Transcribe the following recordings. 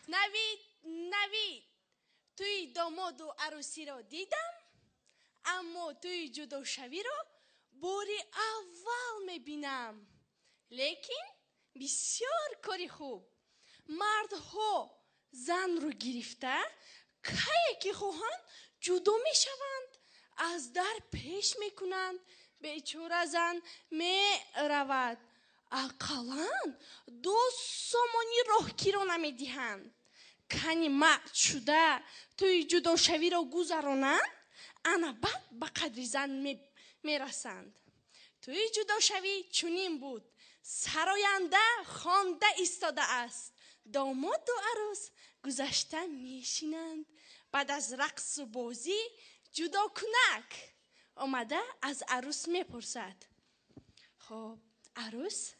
نوید توی داماد و عروسی را دیدم، اما توی جدا شوی را باری اول میبینم. لیکن بسیار کاری خوب. مردها زن رو گرفته که خواهند جدا میشوند از در پیش میکنند. بیچاره زن میرود، اقلن 2 سومانی راهگی را نمیدهند. کنی مرد شده توی جدا شوی را گذرانند، انا بعد به قدر زن میرسند. توی جدا شوی چنین بود. سراینده خوانده ایستاده است، داماد و عروس گذشته میشینند. بعد از رقص و بازی جدا کنک آمده از عروس میپرسد: خب عروس،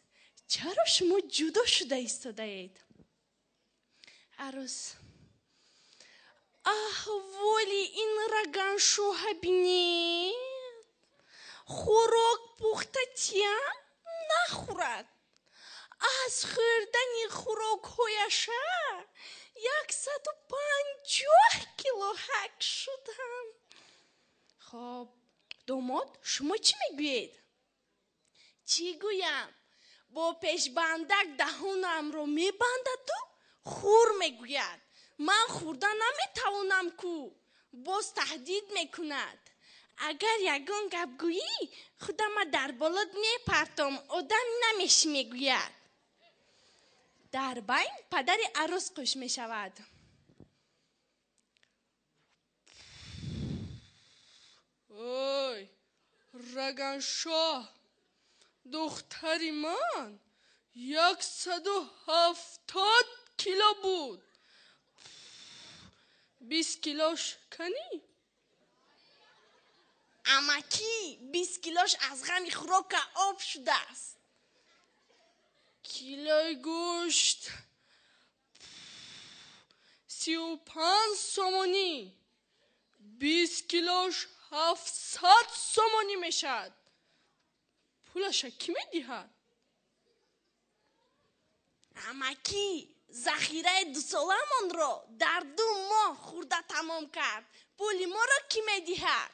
چرا شما جدا شده ایستاده اید؟ عروس: ولی این رگن شوه بینید، خوراک پخته تیم نخورد. از خوردن خوراک هایش 150 کیلو حک شدم. خب داماد، شما چی میگویید؟ چی گویم؟ با پیشبندک دهانم رو میبندد و خور میگوید من خوردن نمیتوانم کو. باز تهدید میکند اگر یگان گپ گویی خودم در بالات میپرتم، آدم نمیشی میگوید. در بین پدر عروس خوش میشود. اوی رگن شاه، دختری من 170 کیلو بود. 20 کیلوش کنی؟ امکی 20 کیلوش از غم خوراک آب شده است. کیلوی گوشت 35 سومانی، 20 کیلوش 700 سومانی میشد. پولش کی میدهد؟ امکی ذخیره 2 سالمان را در 2 ماه خورده تمام کرد. پولی ما را کی میدهد؟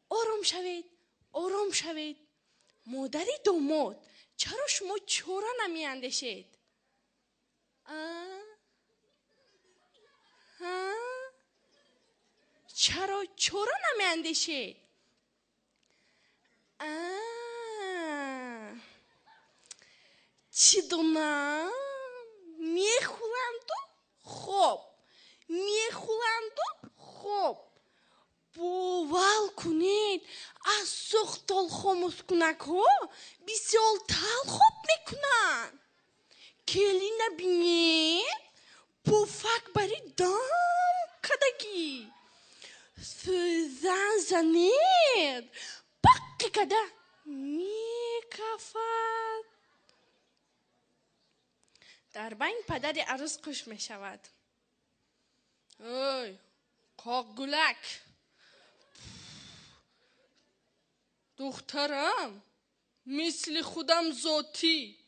آرام شوید، آرام شوید. مادری داماد، چرا شما چرا نمی اندیشید؟ چرا نمی اندیشید؟ چی دونم؟ میخورند و خوب، میخورند و خوب. باور کنید از سخت تلخ مسکنک ها بسیار تلخ میکنند. کلی نبینید پوفک بری دام کدگی سوزن زنید پک کده میکفد. در بین پدر عروس خوش می شود. اوی قاقگلک، دخترم مثل خودم ذاتی،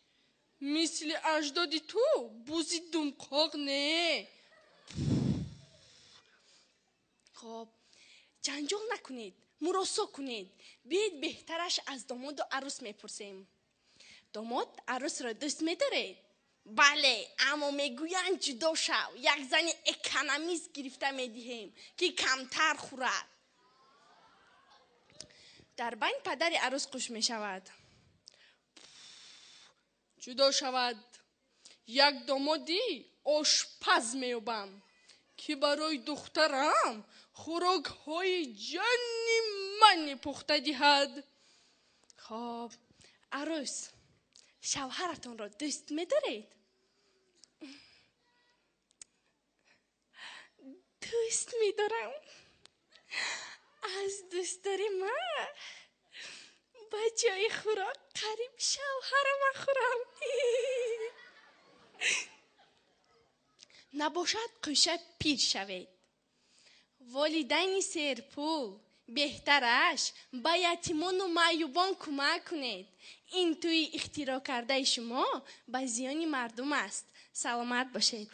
مثل اجدادی تو بوزیدم قاق نه. خب جنجال نکنید، مراسا کنید. بید بهترش از داماد و عروس میپرسیم. داماد عروس را دوست میدارید؟ بله، اما میگویند جدا شو، یک زن اکونومیست گرفته میدهیم که کمتر خورد. در بین پدر عروس خوش میشود. جدا شود، یک دامادی آشپز میابم که برای دخترم خوراک های جنی منی پخته دهد. خب عروس، شوهرتان را دوست می‌دارید؟ دوست می‌دارم. از دوستداری من با جای خوراک قریب شوهرم خورم. نباشد قشه پیر شوید. والدین سرپول بهترش با یتیمان و معیوبان کمک کنید. این توی اختراع کرده شما به زیان مردم است. سلامت باشید.